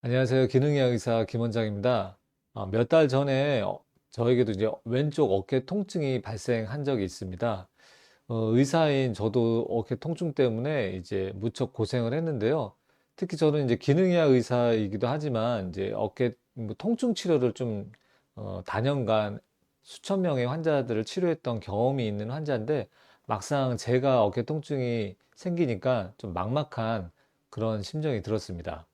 안녕하세요. 기능의학 의사 김원장입니다. 몇 달 전에 저에게도 이제 왼쪽 어깨 통증이 발생한 적이 있습니다. 의사인 저도 어깨 통증 때문에 이제 무척 고생을 했는데요. 특히 저는 이제 기능의학 의사이기도 하지만 이제 어깨 뭐 통증 치료를 좀 다년간 수천 명의 환자들을 치료했던 경험이 있는 환자인데 막상 제가 어깨 통증이 생기니까 좀 막막한 그런 심정이 들었습니다.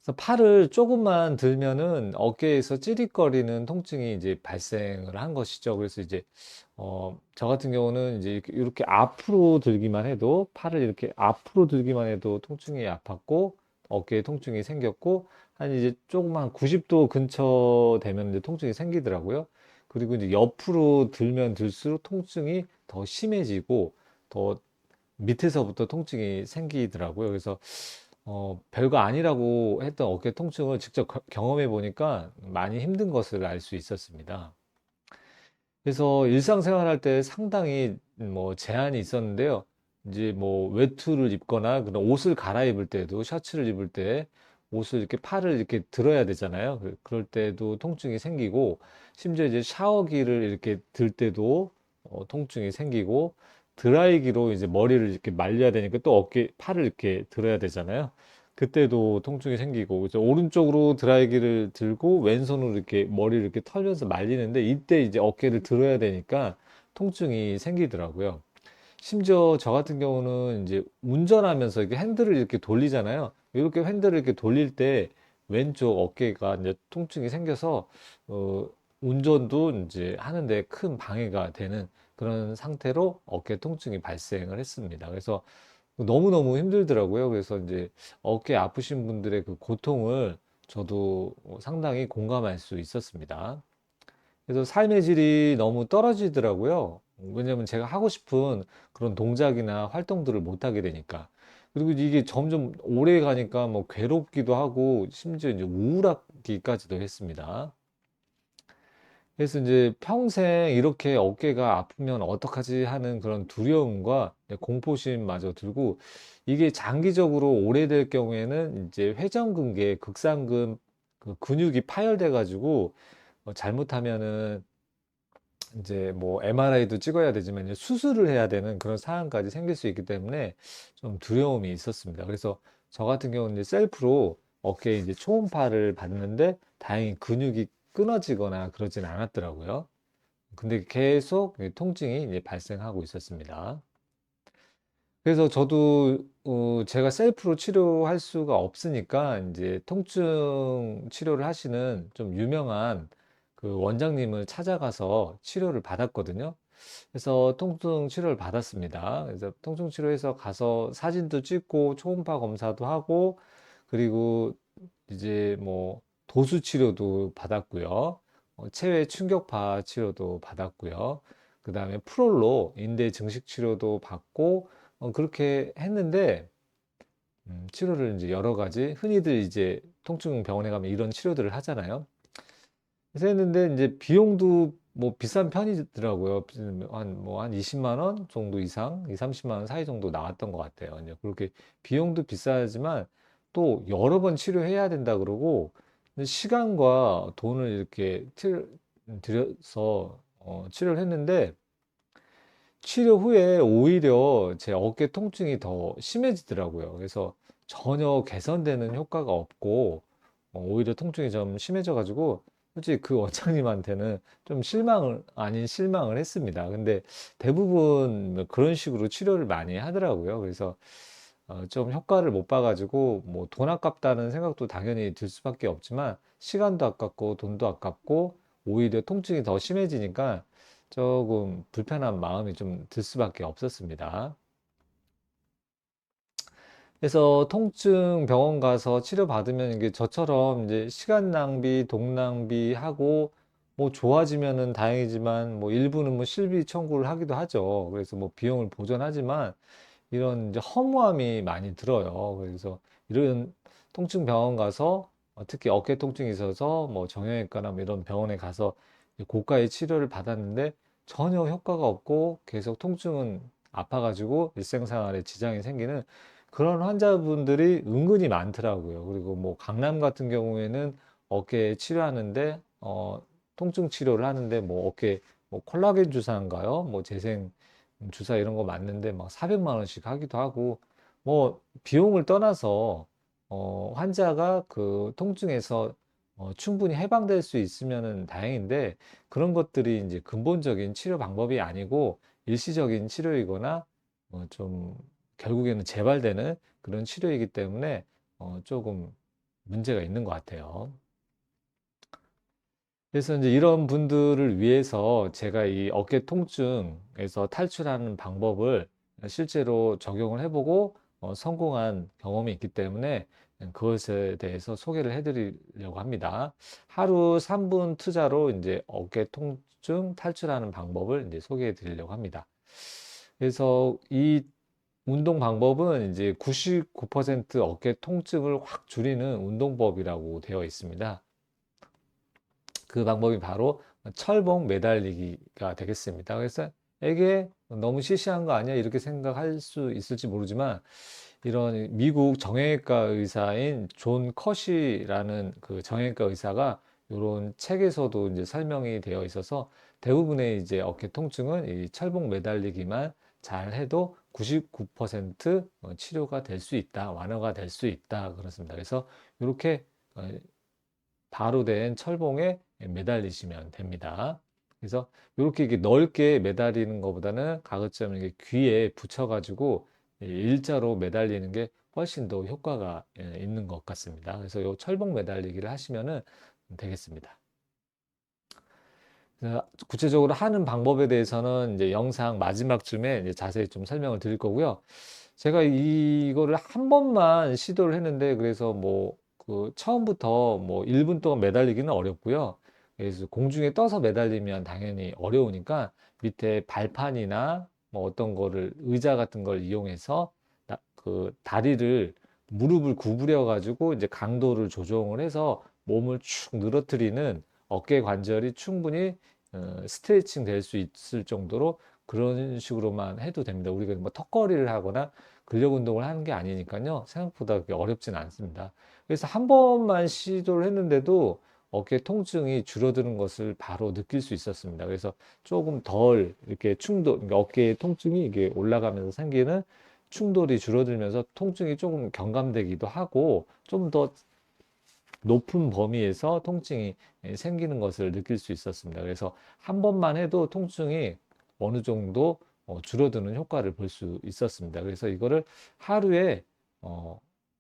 그래서 팔을 조금만 들면은 어깨에서 찌릿거리는 통증이 이제 발생을 한 것이죠. 그래서 이제 저 같은 경우는 이제 이렇게 앞으로 들기만 해도 팔을 이렇게 앞으로 들기만 해도 통증이 아팠고 어깨에 통증이 생겼고 한 이제 조금만 90도 근처 되면 이제 통증이 생기더라고요. 그리고 이제 옆으로 들면 들수록 통증이 더 심해지고 더 밑에서부터 통증이 생기더라고요. 그래서 별거 아니라고 했던 어깨 통증을 직접 경험해 보니까 많이 힘든 것을 알 수 있었습니다. 그래서 일상생활 할 때 상당히 뭐 제한이 있었는데요. 이제 뭐 외투를 입거나 그런 옷을 갈아입을 때도 셔츠를 입을 때 옷을 이렇게 팔을 이렇게 들어야 되잖아요. 그럴 때도 통증이 생기고 심지어 이제 샤워기를 이렇게 들 때도 통증이 생기고 드라이기로 이제 머리를 이렇게 말려야 되니까 또 어깨 팔을 이렇게 들어야 되잖아요. 그때도 통증이 생기고 그래서 오른쪽으로 드라이기를 들고 왼손으로 이렇게 머리를 이렇게 털면서 말리는데 이때 이제 어깨를 들어야 되니까 통증이 생기더라고요. 심지어 저 같은 경우는 이제 운전하면서 이렇게 핸들을 이렇게 돌리잖아요. 이렇게 핸들을 이렇게 돌릴 때 왼쪽 어깨가 이제 통증이 생겨서 어, 운전도 이제 하는데 큰 방해가 되는 그런 상태로 어깨 통증이 발생을 했습니다. 그래서 너무너무 힘들더라고요. 그래서 이제 어깨 아프신 분들의 그 고통을 저도 상당히 공감할 수 있었습니다. 그래서 삶의 질이 너무 떨어지더라고요. 왜냐면 제가 하고 싶은 그런 동작이나 활동들을 못 하게 되니까. 그리고 이게 점점 오래 가니까 뭐 괴롭기도 하고 심지어 이제 우울하기까지도 했습니다. 그래서 이제 평생 이렇게 어깨가 아프면 어떡하지 하는 그런 두려움과 공포심마저 들고 이게 장기적으로 오래될 경우에는 이제 회전근개, 극상근 그 근육이 파열돼 가지고 잘못하면은 이제 뭐 MRI도 찍어야 되지만 이제 수술을 해야 되는 그런 상황까지 생길 수 있기 때문에 좀 두려움이 있었습니다. 그래서 저 같은 경우는 이제 셀프로 어깨에 이제 초음파를 받는데 다행히 근육이 끊어지거나 그러진 않았더라고요. 근데 계속 통증이 이제 발생하고 있었습니다. 그래서 저도 제가 셀프로 치료할 수가 없으니까 이제 통증 치료를 하시는 좀 유명한 그 원장님을 찾아가서 치료를 받았거든요. 그래서 통증 치료를 받았습니다. 그래서 통증 치료해서 가서 사진도 찍고 초음파 검사도 하고 그리고 이제 뭐 도수 치료도 받았고요. 체외 충격파 치료도 받았고요. 그다음에 프롤로 인대 증식 치료도 받고 그렇게 했는데 치료를 이제 여러 가지 흔히들 이제 통증 병원에 가면 이런 치료들을 하잖아요. 그래서 했는데 이제 비용도 뭐 비싼 편이더라고요. 한 20만 원 정도 이상, 2, 30만 원 사이 정도 나왔던 것 같아요. 이제 그렇게 비용도 비싸지만 또 여러 번 치료해야 된다 그러고 근데 시간과 돈을 이렇게 들여서 치료를 했는데 치료 후에 오히려 제 어깨 통증이 더 심해지더라고요. 그래서 전혀 개선되는 효과가 없고 오히려 통증이 좀 심해져 가지고 솔직히 그 원장님한테는 좀 실망을 아닌 실망을 했습니다. 근데 대부분 뭐 그런 식으로 치료를 많이 하더라고요. 그래서 좀 효과를 못 봐 가지고 뭐 돈 아깝다는 생각도 당연히 들 수밖에 없지만 시간도 아깝고 돈도 아깝고 오히려 통증이 더 심해지니까 조금 불편한 마음이 좀 들 수밖에 없었습니다. 그래서 통증 병원 가서 치료받으면 이게 저처럼 이제 시간 낭비, 돈 낭비하고 뭐 좋아지면은 다행이지만 뭐 일부는 뭐 실비 청구를 하기도 하죠. 그래서 뭐 비용을 보전하지만 이런 이제 허무함이 많이 들어요. 그래서 이런 통증 병원 가서 특히 어깨 통증이 있어서 뭐 정형외과나 뭐 이런 병원에 가서 고가의 치료를 받았는데 전혀 효과가 없고 계속 통증은 아파가지고 일상생활에 지장이 생기는 그런 환자분들이 은근히 많더라고요. 그리고 뭐 강남 같은 경우에는 어깨 치료하는데 통증 치료를 하는데 뭐 어깨 뭐 콜라겐 주사인가요? 뭐 재생 주사 이런 거 맞는데 막 400만 원씩 하기도 하고 뭐 비용을 떠나서 환자가 그 통증에서 충분히 해방될 수 있으면은 다행인데 그런 것들이 이제 근본적인 치료 방법이 아니고 일시적인 치료이거나 좀 결국에는 재발되는 그런 치료이기 때문에 조금 문제가 있는 것 같아요. 그래서 이제 이런 분들을 위해서 제가 이 어깨 통증에서 탈출하는 방법을 실제로 적용을 해보고 성공한 경험이 있기 때문에 그것에 대해서 소개를 해드리려고 합니다. 하루 3분 투자로 이제 어깨 통증 탈출하는 방법을 이제 소개해 드리려고 합니다. 그래서 이 운동 방법은 이제 99% 어깨 통증을 확 줄이는 운동법이라고 되어 있습니다. 그 방법이 바로 철봉 매달리기가 되겠습니다. 그래서 이게 너무 시시한 거 아니야? 이렇게 생각할 수 있을지 모르지만 이런 미국 정형외과 의사인 존 컷이라는 그 정형외과 의사가 이런 책에서도 이제 설명이 되어 있어서 대부분의 이제 어깨 통증은 이 철봉 매달리기만 잘 해도 99% 치료가 될 수 있다, 완화가 될 수 있다 그렇습니다. 그래서 이렇게 바로 된 철봉에 매달리시면 됩니다. 그래서 이렇게 넓게 매달리는 것보다는 가급적 이렇게 귀에 붙여가지고 일자로 매달리는 게 훨씬 더 효과가 있는 것 같습니다. 그래서 이 철봉 매달리기를 하시면 되겠습니다. 구체적으로 하는 방법에 대해서는 이제 영상 마지막쯤에 이제 자세히 좀 설명을 드릴 거고요. 제가 이거를 한 번만 시도를 했는데 그래서 뭐 그 처음부터 뭐 1분 동안 매달리기는 어렵고요. 그래서 공중에 떠서 매달리면 당연히 어려우니까 밑에 발판이나 뭐 어떤 거를 의자 같은 걸 이용해서 그 다리를 무릎을 구부려 가지고 이제 강도를 조정을 해서 몸을 축 늘어뜨리는 어깨 관절이 충분히 스트레칭 될 수 있을 정도로 그런 식으로만 해도 됩니다. 우리가 뭐 턱걸이를 하거나 근력 운동을 하는 게 아니니까요. 생각보다 그게 어렵진 않습니다. 그래서 한 번만 시도를 했는데도 어깨 통증이 줄어드는 것을 바로 느낄 수 있었습니다. 그래서 조금 덜 이렇게 그러니까 어깨의 통증이 이게 올라가면서 생기는 충돌이 줄어들면서 통증이 조금 경감되기도 하고 좀 더 높은 범위에서 통증이 생기는 것을 느낄 수 있었습니다. 그래서 한 번만 해도 통증이 어느 정도 줄어드는 효과를 볼 수 있었습니다. 그래서 이거를 하루에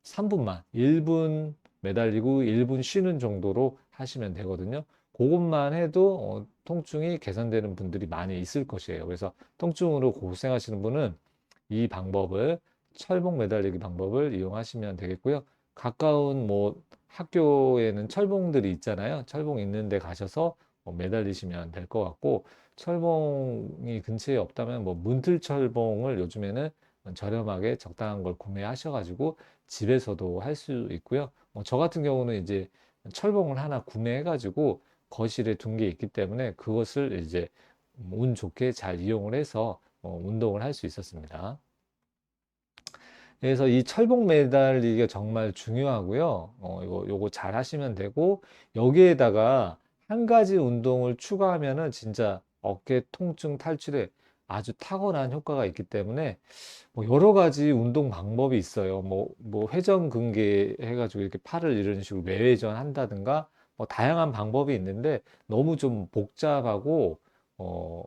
3분만 1분 매달리고 1분 쉬는 정도로 하시면 되거든요. 그것만 해도 통증이 개선되는 분들이 많이 있을 것이에요. 그래서 통증으로 고생하시는 분은 이 방법을 철봉 매달리기 방법을 이용하시면 되겠고요. 가까운 뭐 학교에는 철봉들이 있잖아요. 철봉 있는 데 가셔서 매달리시면 될 것 같고 철봉이 근처에 없다면 뭐 문틀철봉을 요즘에는 저렴하게 적당한 걸 구매하셔 가지고 집에서도 할 수 있고요. 저 같은 경우는 이제 철봉을 하나 구매해 가지고 거실에 둔 게 있기 때문에 그것을 이제 운 좋게 잘 이용을 해서 운동을 할 수 있었습니다. 그래서 이 철봉 매달리기가 정말 중요하고요. 요거 잘 하시면 되고, 여기에다가 한 가지 운동을 추가하면은 진짜 어깨 통증 탈출에 아주 탁월한 효과가 있기 때문에, 뭐 여러 가지 운동 방법이 있어요. 뭐 회전근개 해가지고 이렇게 팔을 이런 식으로 외회전 한다든가, 뭐 다양한 방법이 있는데, 너무 좀 복잡하고, 어,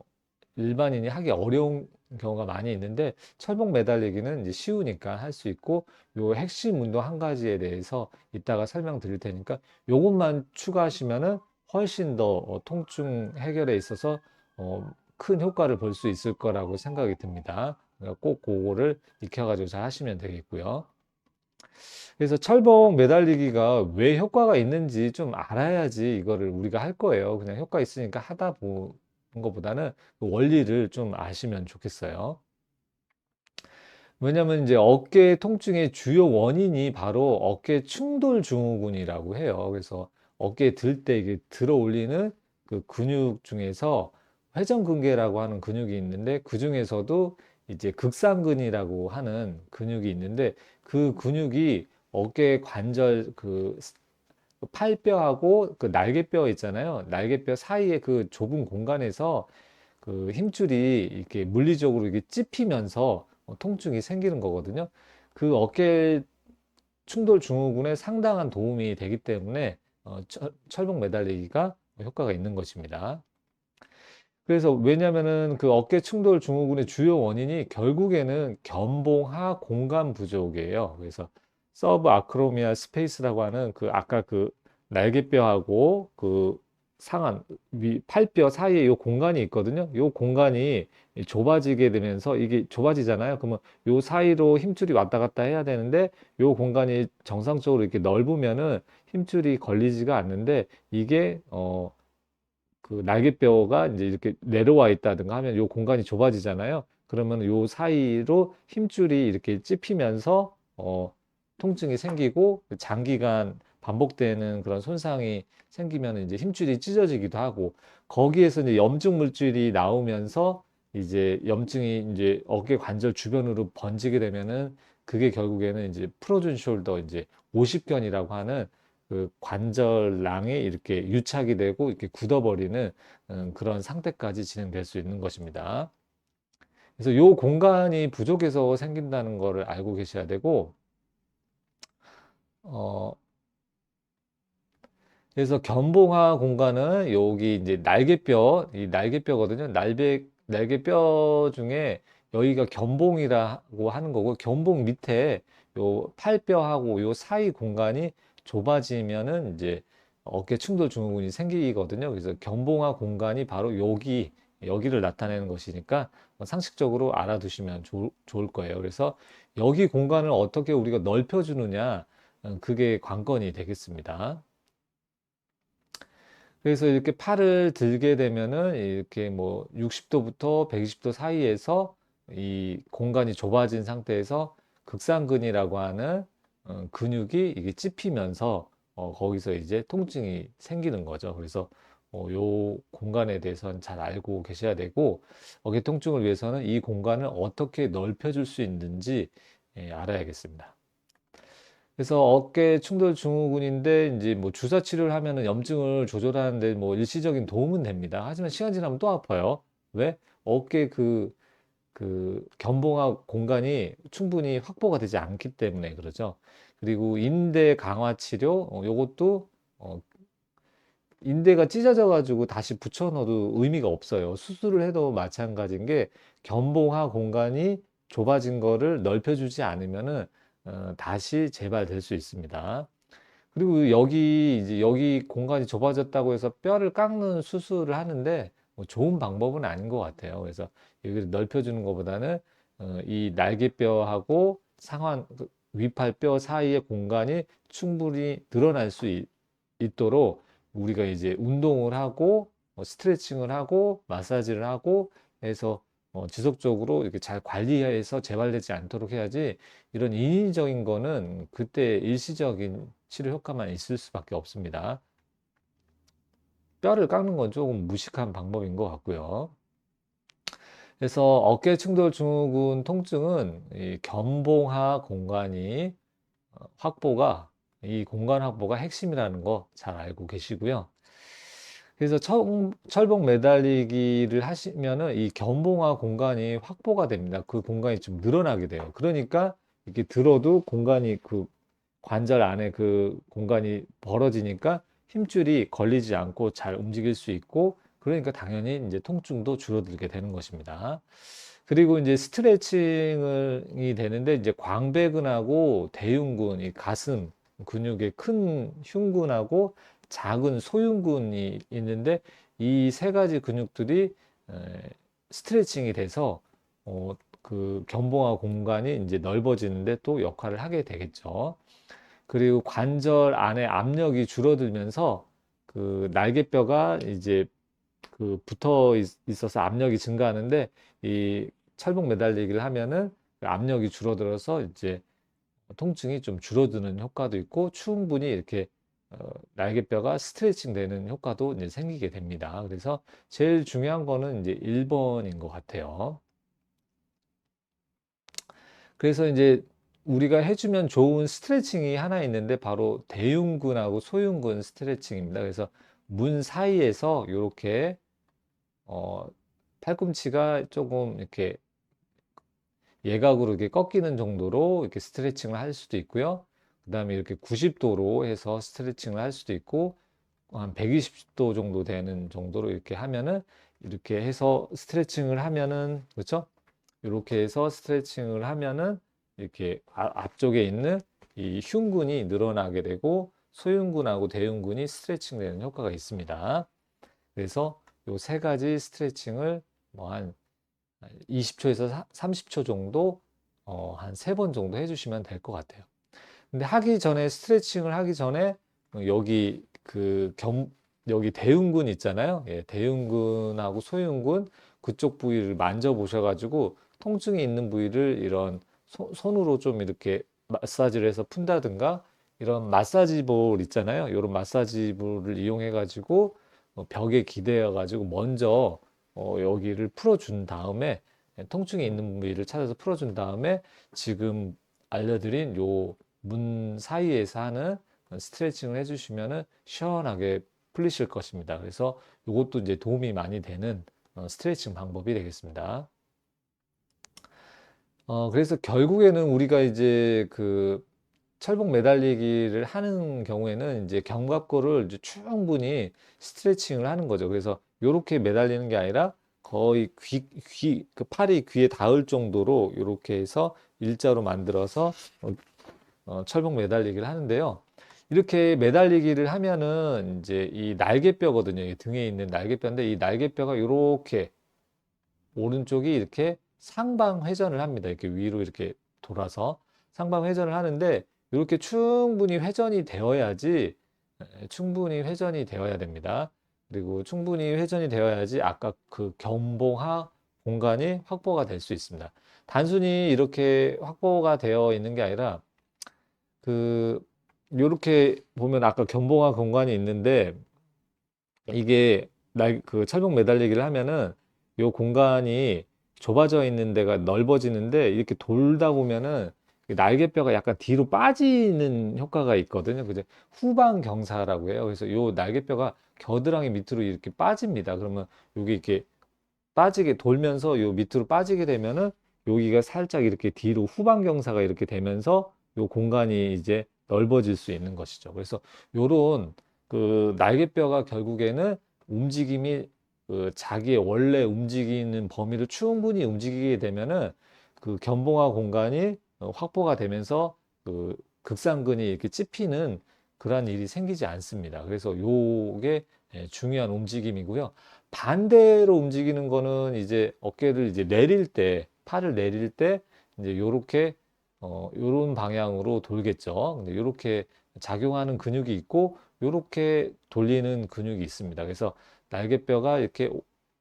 일반인이 하기 어려운 경우가 많이 있는데 철봉 매달리기는 이제 쉬우니까 할 수 있고 요 핵심 운동 한 가지에 대해서 이따가 설명드릴 테니까 요것만 추가하시면은 훨씬 더 통증 해결에 있어서 큰 효과를 볼 수 있을 거라고 생각이 듭니다. 그러니까 꼭 그거를 익혀가지고 잘 하시면 되겠고요. 그래서 철봉 매달리기가 왜 효과가 있는지 좀 알아야지 이거를 우리가 할 거예요. 그냥 효과 있으니까 하다 보는 것보다는 그 원리를 좀 아시면 좋겠어요. 왜냐면 이제 어깨 통증의 주요 원인이 바로 어깨 충돌 증후군이라고 해요. 그래서 어깨에 들 때 이게 들어 올리는 그 근육 중에서 회전근개라고 하는 근육이 있는데 그 중에서도 이제 극상근이라고 하는 근육이 있는데 그 근육이 어깨 관절 그 팔뼈하고 그 날개뼈 있잖아요. 날개뼈 사이에 그 좁은 공간에서 그 힘줄이 이렇게 물리적으로 이게 찝히면서 통증이 생기는 거거든요. 그 어깨 충돌 증후군에 상당한 도움이 되기 때문에 철봉 매달리기가 효과가 있는 것입니다. 그래서 왜냐면은 그 어깨 충돌 증후군의 주요 원인이 결국에는 견봉하 공간 부족이에요. 그래서 서브 아크로미아 스페이스라고 하는 그 아까 그 날개뼈하고 그 상한 위 팔뼈 사이에 요 공간이 있거든요. 요 공간이 좁아지게 되면서 이게 좁아지잖아요. 그러면 요 사이로 힘줄이 왔다 갔다 해야 되는데 요 공간이 정상적으로 이렇게 넓으면은 힘줄이 걸리지가 않는데 이게 그 날개뼈가 이제 이렇게 내려와 있다든가 하면 요 공간이 좁아지잖아요. 그러면 요 사이로 힘줄이 이렇게 찝히면서 통증이 생기고 장기간 반복되는 그런 손상이 생기면 이제 힘줄이 찢어지기도 하고 거기에서 이제 염증 물질이 나오면서 이제 염증이 이제 어깨 관절 주변으로 번지게 되면은 그게 결국에는 이제 프로준 숄더 이제 오십견이라고 하는 그 관절낭이 이렇게 유착이 되고 이렇게 굳어버리는 그런 상태까지 진행될 수 있는 것입니다. 그래서 요 공간이 부족해서 생긴다는 거를 알고 계셔야 되고, 어, 그래서 견봉화 공간은 여기 이제 날개뼈, 이 날개뼈거든요. 날개뼈 중에 여기가 견봉이라고 하는 거고, 견봉 밑에 요 팔뼈하고 요 사이 공간이 좁아지면은 이제 어깨 충돌 증후군이 생기거든요. 그래서 견봉화 공간이 바로 여기를 나타내는 것이니까 상식적으로 알아두시면 좋을 거예요. 그래서 여기 공간을 어떻게 우리가 넓혀주느냐, 그게 관건이 되겠습니다. 그래서 이렇게 팔을 들게 되면은 이렇게 뭐 60도부터 120도 사이에서 이 공간이 좁아진 상태에서 극상근이라고 하는 근육이 이게 찝히면서 거기서 이제 통증이 생기는 거죠. 그래서 요 공간에 대해서는 잘 알고 계셔야 되고 어깨 통증을 위해서는 이 공간을 어떻게 넓혀줄 수 있는지 알아야겠습니다. 그래서 어깨 충돌 증후군인데 이제 뭐 주사 치료를 하면은 염증을 조절하는데 뭐 일시적인 도움은 됩니다. 하지만 시간 지나면 또 아파요. 왜? 어깨 그 견봉화 공간이 충분히 확보가 되지 않기 때문에 그러죠. 그리고 인대 강화 치료, 요것도 어, 인대가 찢어져 가지고 다시 붙여 넣어도 의미가 없어요. 수술을 해도 마찬가지인 게 견봉화 공간이 좁아진 거를 넓혀주지 않으면은 다시 재발될 수 있습니다. 그리고 여기 이제 여기 공간이 좁아졌다고 해서 뼈를 깎는 수술을 하는데 뭐 좋은 방법은 아닌 것 같아요. 그래서 여기를 넓혀주는 것보다는 이 날개뼈하고 상완 위팔뼈 사이의 공간이 충분히 늘어날 수 있도록 우리가 이제 운동을 하고 스트레칭을 하고 마사지를 하고 해서 지속적으로 이렇게 잘 관리해서 재발되지 않도록 해야지 이런 인위적인 거는 그때 일시적인 치료 효과만 있을 수밖에 없습니다. 뼈를 깎는 건 조금 무식한 방법인 것 같고요. 그래서 어깨 충돌 증후군 통증은 이 견봉하 공간이 확보가 이 공간 확보가 핵심이라는 거 잘 알고 계시고요. 그래서 철봉 매달리기를 하시면은 이 견봉화 공간이 확보가 됩니다. 그 공간이 좀 늘어나게 돼요. 그러니까 이렇게 들어도 공간이 그 관절 안에 그 공간이 벌어지니까 힘줄이 걸리지 않고 잘 움직일 수 있고 그러니까 당연히 이제 통증도 줄어들게 되는 것입니다. 그리고 이제 스트레칭이 되는데 이제 광배근하고 대흉근, 이 가슴 근육의 큰 흉근하고 작은 소흉근이 있는데 이 세 가지 근육들이 스트레칭이 돼서 그 견봉화 공간이 이제 넓어지는데 또 역할을 하게 되겠죠. 그리고 관절 안에 압력이 줄어들면서 그 날개뼈가 이제 그 붙어 있어서 압력이 증가하는데 이 철봉 매달리기를 하면은 그 압력이 줄어들어서 이제 통증이 좀 줄어드는 효과도 있고 충분히 이렇게 날개뼈가 스트레칭 되는 효과도 이제 생기게 됩니다. 그래서 제일 중요한 거는 이제 1번인 것 같아요. 그래서 이제 우리가 해주면 좋은 스트레칭이 하나 있는데 바로 대흉근하고 소흉근 스트레칭입니다. 그래서 문 사이에서 이렇게 어, 팔꿈치가 조금 이렇게 예각으로 이렇게 꺾이는 정도로 이렇게 스트레칭을 할 수도 있고요. 그 다음에 이렇게 90도로 해서 스트레칭을 할 수도 있고, 한 120도 정도 되는 정도로 이렇게 하면은, 이렇게 해서 스트레칭을 하면은, 그렇죠? 이렇게 해서 스트레칭을 하면은, 이렇게 앞쪽에 있는 이 흉근이 늘어나게 되고, 소흉근하고 대흉근이 스트레칭 되는 효과가 있습니다. 그래서 이 세 가지 스트레칭을 뭐한 20초에서 30초 정도 한 세 번 정도 해주시면 될 것 같아요. 근데 하기 전에 스트레칭을 하기 전에 여기 여기 대흉근 있잖아요. 예, 대흉근하고 소흉근 그쪽 부위를 만져 보셔가지고 통증이 있는 부위를 이런 손으로 좀 이렇게 마사지를 해서 푼다든가 이런 마사지 볼 있잖아요. 이런 마사지 볼을 이용해 가지고 벽에 기대어 가지고 먼저 여기를 풀어준 다음에 통증이 있는 부위를 찾아서 풀어준 다음에 지금 알려드린 요 문 사이에서 하는 스트레칭을 해주시면은 시원하게 풀리실 것입니다. 그래서 이것도 이제 도움이 많이 되는 스트레칭 방법이 되겠습니다. 그래서 결국에는 우리가 이제 그 철봉 매달리기를 하는 경우에는 이제 견갑골을 이제 충분히 스트레칭을 하는 거죠. 그래서 이렇게 매달리는 게 아니라 거의 그 팔이 귀에 닿을 정도로 이렇게 해서 일자로 만들어서 철봉 매달리기를 하는데요. 이렇게 매달리기를 하면은 이제 이 날개뼈거든요. 이 등에 있는 날개뼈인데 이 날개뼈가 이렇게 오른쪽이 이렇게 상방 회전을 합니다. 이렇게 위로 이렇게 돌아서 상방 회전을 하는데 이렇게 충분히 회전이 되어야지 충분히 회전이 되어야 됩니다. 그리고 충분히 회전이 되어야지 아까 그 견봉하 공간이 확보가 될 수 있습니다. 단순히 이렇게 확보가 되어 있는 게 아니라 그 요렇게 보면 아까 견봉화 공간이 있는데 이게 그 철봉 매달리기를 하면은 요 공간이 좁아져 있는 데가 넓어지는데 이렇게 돌다 보면은 날개뼈가 약간 뒤로 빠지는 효과가 있거든요. 그죠? 후방 경사라고 해요. 그래서 요 날개뼈가 겨드랑이 밑으로 이렇게 빠집니다. 그러면 여기 이렇게 빠지게 돌면서 요 밑으로 빠지게 되면은 여기가 살짝 이렇게 뒤로 후방 경사가 이렇게 되면서 요 공간이 이제 넓어질 수 있는 것이죠. 그래서 요런 그 날개뼈가 결국에는 움직임이 그 자기의 원래 움직이는 범위를 충분히 움직이게 되면은 그 견봉화 공간이 확보가 되면서 그 극상근이 이렇게 찝히는 그러한 일이 생기지 않습니다. 그래서 요게 중요한 움직임이고요. 반대로 움직이는 거는 이제 어깨를 이제 내릴 때, 팔을 내릴 때 이제 요렇게 요런 방향으로 돌겠죠. 근데 요렇게 작용하는 근육이 있고 요렇게 돌리는 근육이 있습니다. 그래서 날개뼈가 이렇게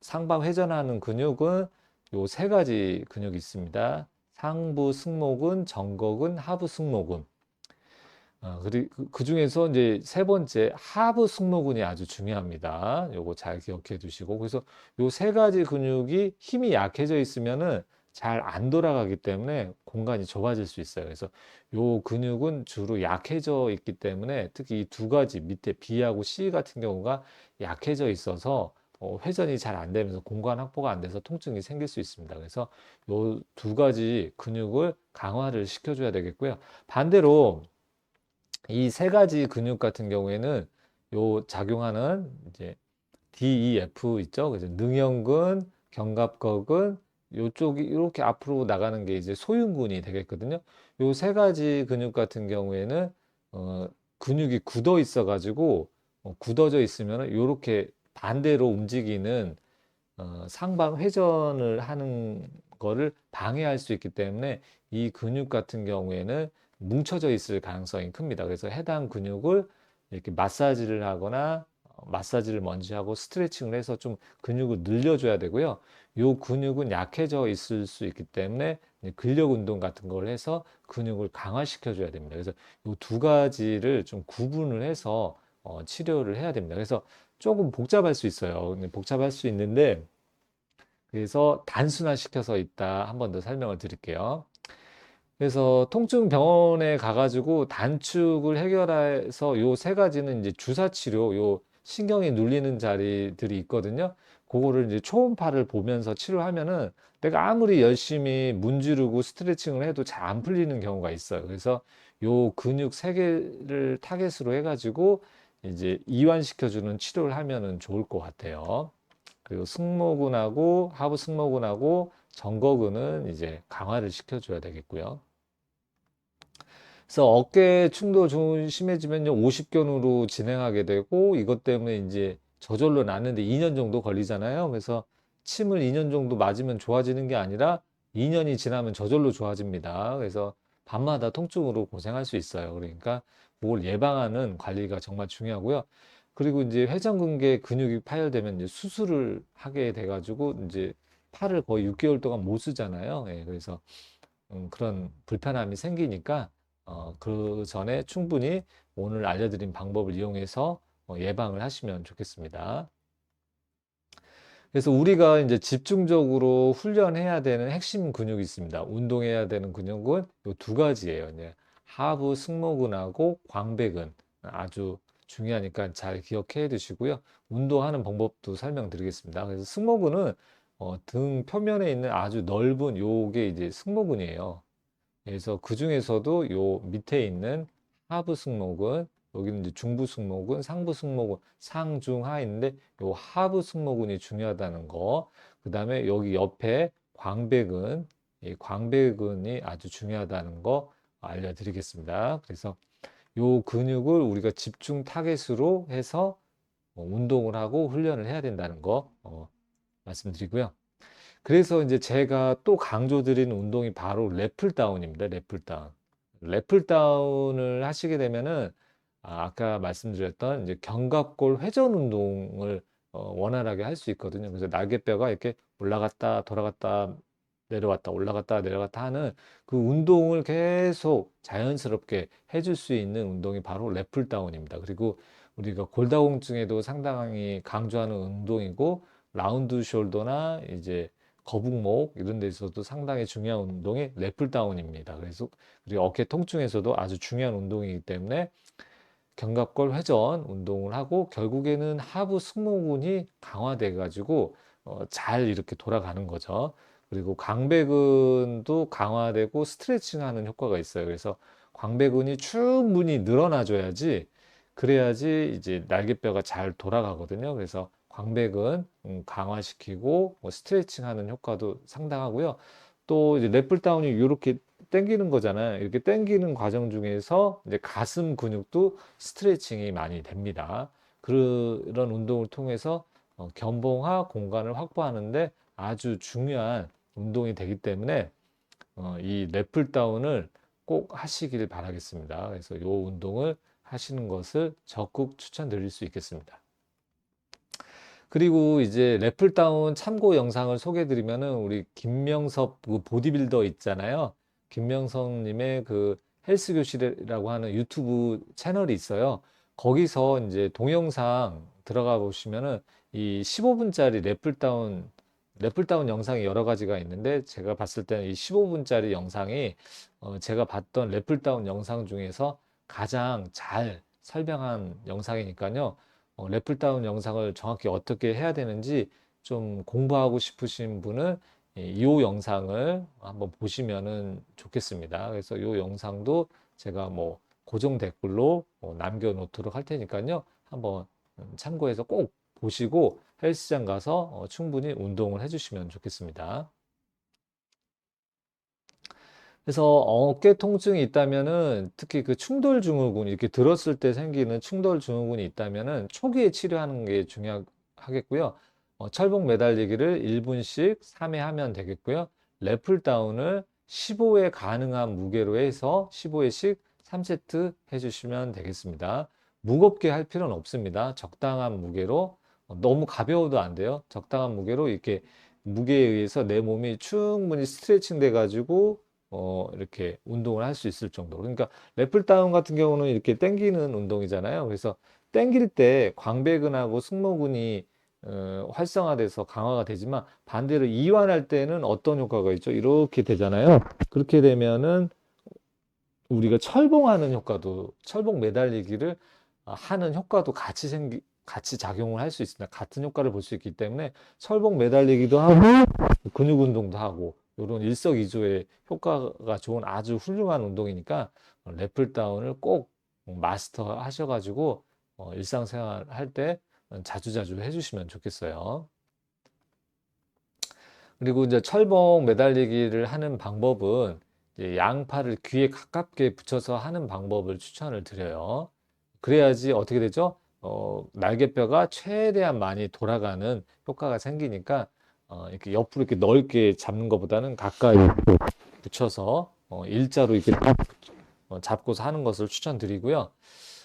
상방 회전하는 근육은 요 세 가지 근육이 있습니다. 상부 승모근, 정거근, 하부 승모근. 그리고 그 중에서 이제 세 번째 하부 승모근이 아주 중요합니다. 요거 잘 기억해 두시고 그래서 요 세 가지 근육이 힘이 약해져 있으면은 잘 안 돌아가기 때문에 공간이 좁아질 수 있어요. 그래서 요 근육은 주로 약해져 있기 때문에 특히 이 두 가지 밑에 B하고 C 같은 경우가 약해져 있어서 회전이 잘 안 되면서 공간 확보가 안 돼서 통증이 생길 수 있습니다. 그래서 요 두 가지 근육을 강화를 시켜줘야 되겠고요. 반대로 이 세 가지 근육 같은 경우에는 요 작용하는 이제 DEF 있죠. 그래서 능형근, 견갑거근 요쪽이 이렇게 앞으로 나가는 게 이제 소흉근이 되겠거든요. 요 세 가지 근육 같은 경우에는 어, 근육이 굳어 있어 가지고 굳어져 있으면 요렇게 반대로 움직이는 상방 회전을 하는 거를 방해할 수 있기 때문에 이 근육 같은 경우에는 뭉쳐져 있을 가능성이 큽니다. 그래서 해당 근육을 이렇게 마사지를 하거나 마사지를 먼저 하고 스트레칭을 해서 좀 근육을 늘려줘야 되고요. 이 근육은 약해져 있을 수 있기 때문에 근력 운동 같은 걸 해서 근육을 강화시켜 줘야 됩니다. 그래서 이 두 가지를 좀 구분을 해서 치료를 해야 됩니다. 그래서 조금 복잡할 수 있어요. 복잡할 수 있는데 그래서 단순화시켜서 있다. 한 번 더 설명을 드릴게요. 그래서 통증 병원에 가가지고 단축을 해결해서 요 세 가지는 이제 주사 치료, 요 신경이 눌리는 자리들이 있거든요. 그거를 이제 초음파를 보면서 치료하면은 내가 아무리 열심히 문지르고 스트레칭을 해도 잘 안 풀리는 경우가 있어요. 그래서 요 근육 세 개를 타겟으로 해가지고 이제 이완시켜주는 치료를 하면은 좋을 것 같아요. 그리고 승모근하고 하부 승모근하고 정거근은 이제 강화를 시켜줘야 되겠고요. 그래서 어깨 충돌 좀 심해지면요, 50견으로 진행하게 되고, 이것 때문에 이제 저절로 낫는데 2년 정도 걸리잖아요. 그래서 침을 2년 정도 맞으면 좋아지는 게 아니라 2년이 지나면 저절로 좋아집니다. 그래서 밤마다 통증으로 고생할 수 있어요. 그러니까 그걸 예방하는 관리가 정말 중요하고요. 그리고 이제 회전근개 근육이 파열되면 이제 수술을 하게 돼가지고 이제 팔을 거의 6개월 동안 못 쓰잖아요. 예, 그래서 그런 불편함이 생기니까 그 전에 충분히 오늘 알려드린 방법을 이용해서 예방을 하시면 좋겠습니다. 그래서 우리가 이제 집중적으로 훈련해야 되는 핵심 근육이 있습니다. 운동해야 되는 근육은 이 두 가지예요. 이제 하부 승모근하고 광배근 아주 중요하니까 잘 기억해 두시고요. 운동하는 방법도 설명드리겠습니다. 그래서 승모근은 등 표면에 있는 아주 넓은 요게 이제 승모근이에요. 그래서 그 중에서도 요 밑에 있는 하부 승모근, 여기는 이제 중부 승모근, 상부 승모근, 상중하 있는데 요 하부 승모근이 중요하다는 거. 그다음에 여기 옆에 광배근, 이 광배근이 아주 중요하다는 거 알려드리겠습니다. 그래서 요 근육을 우리가 집중 타겟으로 해서 운동을 하고 훈련을 해야 된다는 거 말씀드리고요. 그래서 이제 제가 또 강조드리는 운동이 바로 랩풀다운입니다. 랩풀다운. 랩풀다운을 하시게 되면은 아까 말씀드렸던 이제 견갑골 회전 운동을 원활하게 할 수 있거든요. 그래서 날개뼈가 이렇게 올라갔다 돌아갔다 내려왔다 올라갔다 내려갔다 하는 그 운동을 계속 자연스럽게 해줄 수 있는 운동이 바로 랩풀다운입니다. 그리고 우리가 골다공증에도 상당히 강조하는 운동이고 라운드 숄더나 이제 거북목 이런 데서도 상당히 중요한 운동이 랩풀다운입니다. 그래서 그리고 어깨 통증에서도 아주 중요한 운동이기 때문에 견갑골 회전 운동을 하고 결국에는 하부 승모근이 강화돼 가지고 잘 이렇게 돌아가는 거죠. 그리고 광배근도 강화되고 스트레칭하는 효과가 있어요. 그래서 광배근이 충분히 늘어나줘야지 그래야지 이제 날개뼈가 잘 돌아가거든요. 그래서 광배근 강화시키고 뭐 스트레칭하는 효과도 상당하고요. 또 이제 랩풀다운이 이렇게 당기는 거잖아요. 이렇게 당기는 과정 중에서 이제 가슴 근육도 스트레칭이 많이 됩니다. 그런 운동을 통해서 견봉화 공간을 확보하는데 아주 중요한 운동이 되기 때문에 이 랩풀다운을 꼭 하시길 바라겠습니다. 그래서 이 운동을 하시는 것을 적극 추천드릴 수 있겠습니다. 그리고 이제 래플다운 참고 영상을 소개해 드리면은 우리 김명섭 그 보디빌더 있잖아요. 김명섭 님의 그 헬스 교실이라고 하는 유튜브 채널이 있어요. 거기서 이제 동영상 들어가 보시면은 이 15분짜리 래플다운 영상이 여러 가지가 있는데 제가 봤을 때는 이 15분짜리 영상이 제가 봤던 래플다운 영상 중에서 가장 잘 설명한 영상이니까요. 래플다운 영상을 정확히 어떻게 해야 되는지 좀 공부하고 싶으신 분은 이 영상을 한번 보시면은 좋겠습니다. 그래서 이 영상도 제가 뭐 고정 댓글로 남겨 놓도록 할 테니까요. 한번 참고해서 꼭 보시고 헬스장 가서 충분히 운동을 해주시면 좋겠습니다. 그래서 어깨 통증이 있다면은 특히 그 충돌 증후군 이렇게 들었을 때 생기는 충돌 증후군이 있다면은 초기에 치료하는 게 중요하겠고요. 철봉 매달리기를 1분씩 3회 하면 되겠고요. 랩풀 다운을 15회 가능한 무게로 해서 15회씩 3세트 해주시면 되겠습니다. 무겁게 할 필요는 없습니다. 적당한 무게로 너무 가벼워도 안 돼요. 적당한 무게로 이렇게 무게에 의해서 내 몸이 충분히 스트레칭 돼 가지고 이렇게 운동을 할 수 있을 정도로. 그러니까 랩풀다운 같은 경우는 이렇게 당기는 운동이잖아요. 그래서 당길 때 광배근하고 승모근이 활성화돼서 강화가 되지만 반대로 이완할 때는 어떤 효과가 있죠? 이렇게 되잖아요. 그렇게 되면은 우리가 철봉하는 효과도, 철봉 매달리기를 하는 효과도 같이 작용을 할 수 있습니다. 같은 효과를 볼 수 있기 때문에 철봉 매달리기도 하고 근육 운동도 하고 이런 일석이조의 효과가 좋은 아주 훌륭한 운동이니까 래플다운을 꼭 마스터 하셔가지고 일상생활 할 때 자주자주 해주시면 좋겠어요. 그리고 이제 철봉 매달리기를 하는 방법은 이제 양팔을 귀에 가깝게 붙여서 하는 방법을 추천을 드려요. 그래야지 어떻게 되죠? 날개뼈가 최대한 많이 돌아가는 효과가 생기니까 이렇게 옆으로 이렇게 넓게 잡는 것보다는 가까이 붙여서 일자로 이렇게 잡고서 하는 것을 추천드리고요.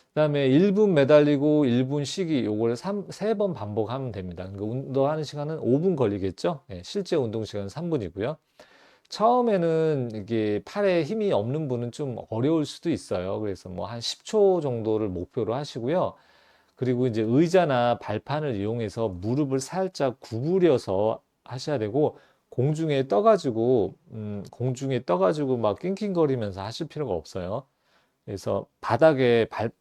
그다음에 1분 매달리고 1분 쉬기 요거를 3번 반복하면 됩니다. 그러니까 운동하는 시간은 5분 걸리겠죠? 예, 실제 운동 시간은 3분이고요. 처음에는 이게 팔에 힘이 없는 분은 좀 어려울 수도 있어요. 그래서 뭐 한 10초 정도를 목표로 하시고요. 그리고 이제 의자나 발판을 이용해서 무릎을 살짝 구부려서 하셔야 되고 공중에 떠가지고 막 낑낑거리면서 하실 필요가 없어요. 그래서 바닥에 발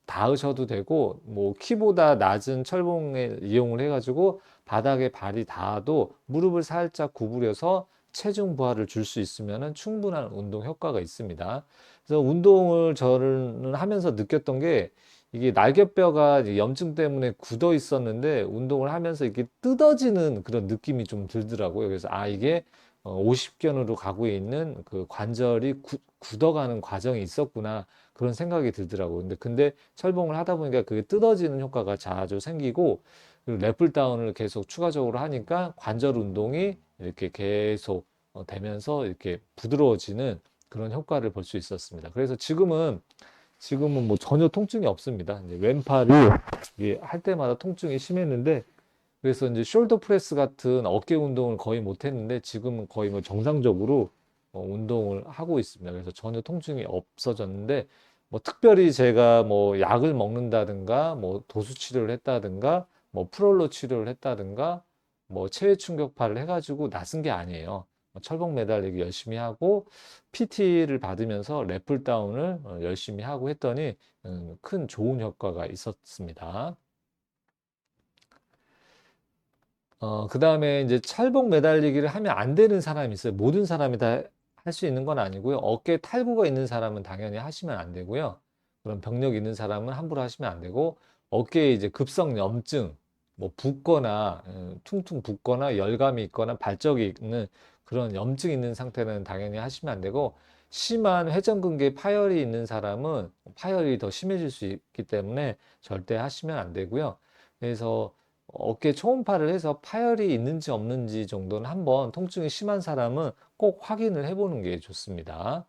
닿으셔도 되고 뭐 키보다 낮은 철봉을 이용을 해가지고 바닥에 발이 닿아도 무릎을 살짝 구부려서 체중 부하를 줄 수 있으면 충분한 운동 효과가 있습니다. 그래서 운동을 저는 하면서 느꼈던 게 이게 날개뼈가 이제 염증 때문에 굳어 있었는데 운동을 하면서 이렇게 뜯어지는 그런 느낌이 좀 들더라고요. 그래서 이게 50견으로 가고 있는 그 관절이 굳어가는 과정이 있었구나. 그런 생각이 들더라고요. 근데 철봉을 하다 보니까 그게 뜯어지는 효과가 자주 생기고 그리고 랩풀다운을 계속 추가적으로 하니까 관절 운동이 이렇게 계속 되면서 이렇게 부드러워지는 그런 효과를 볼 수 있었습니다. 그래서 지금은 뭐 전혀 통증이 없습니다. 이제 왼팔이 이게 할 때마다 통증이 심했는데 그래서 이제 숄더 프레스 같은 어깨 운동을 거의 못 했는데 지금은 거의 뭐 정상적으로 운동을 하고 있습니다. 그래서 전혀 통증이 없어졌는데 뭐 특별히 제가 뭐 약을 먹는다든가 뭐 도수 치료를 했다든가 뭐 프롤로 치료를 했다든가 뭐 체외 충격파를 해가지고 낫은 게 아니에요. 철봉 매달리기 열심히 하고 PT를 받으면서 랩풀 다운을 열심히 하고 했더니 큰 좋은 효과가 있었습니다. 그 다음에 이제 철봉 매달리기를 하면 안 되는 사람이 있어요. 모든 사람이 다 할 수 있는 건 아니고요. 어깨에 탈구가 있는 사람은 당연히 하시면 안 되고요. 그런 병력 있는 사람은 함부로 하시면 안 되고, 어깨에 이제 급성 염증, 뭐 붓거나, 퉁퉁 붓거나 열감이 있거나 발적이 있는 그런 염증이 있는 상태는 당연히 하시면 안 되고, 심한 회전근개 파열이 있는 사람은 파열이 더 심해질 수 있기 때문에 절대 하시면 안 되고요. 그래서 어깨 초음파를 해서 파열이 있는지 없는지 정도는 한번 통증이 심한 사람은 꼭 확인을 해보는 게 좋습니다.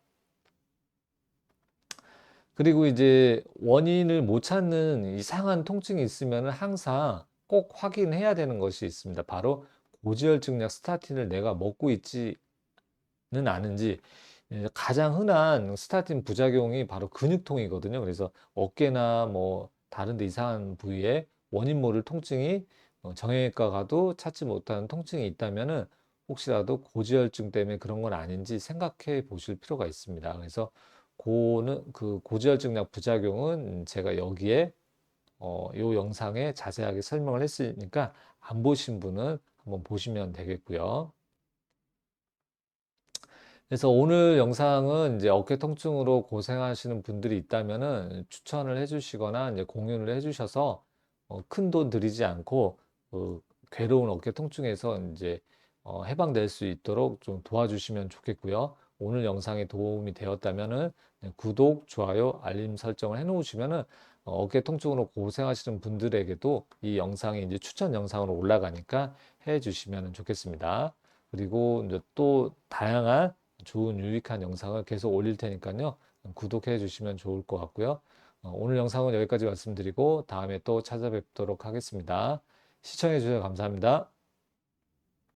그리고 이제 원인을 못 찾는 이상한 통증이 있으면 항상 꼭 확인해야 되는 것이 있습니다. 바로 고지혈증약 스타틴을 내가 먹고 있지는 않은지 가장 흔한 스타틴 부작용이 바로 근육통이거든요. 그래서 어깨나 뭐 다른 데 이상한 부위에 원인 모를 통증이 정형외과 가도 찾지 못하는 통증이 있다면은 혹시라도 고지혈증 때문에 그런 건 아닌지 생각해 보실 필요가 있습니다. 그래서 그 고지혈증약 부작용은 제가 여기에 요 영상에 자세하게 설명을 했으니까 안 보신 분은 한번 보시면 되겠고요. 그래서 오늘 영상은 이제 어깨 통증으로 고생하시는 분들이 있다면은 추천을 해주시거나 이제 공유를 해주셔서 큰돈 들이지 않고 그 괴로운 어깨 통증에서 이제 해방될 수 있도록 좀 도와주시면 좋겠고요. 오늘 영상이 도움이 되었다면은 구독, 좋아요, 알림 설정을 해놓으시면은 어깨 통증으로 고생하시는 분들에게도 이 영상이 이제 추천 영상으로 올라가니까 해주시면 좋겠습니다. 그리고 이제 또 다양한 좋은 유익한 영상을 계속 올릴 테니까요. 구독해 주시면 좋을 것 같고요. 오늘 영상은 여기까지 말씀드리고 다음에 또 찾아뵙도록 하겠습니다. 시청해 주셔서 감사합니다.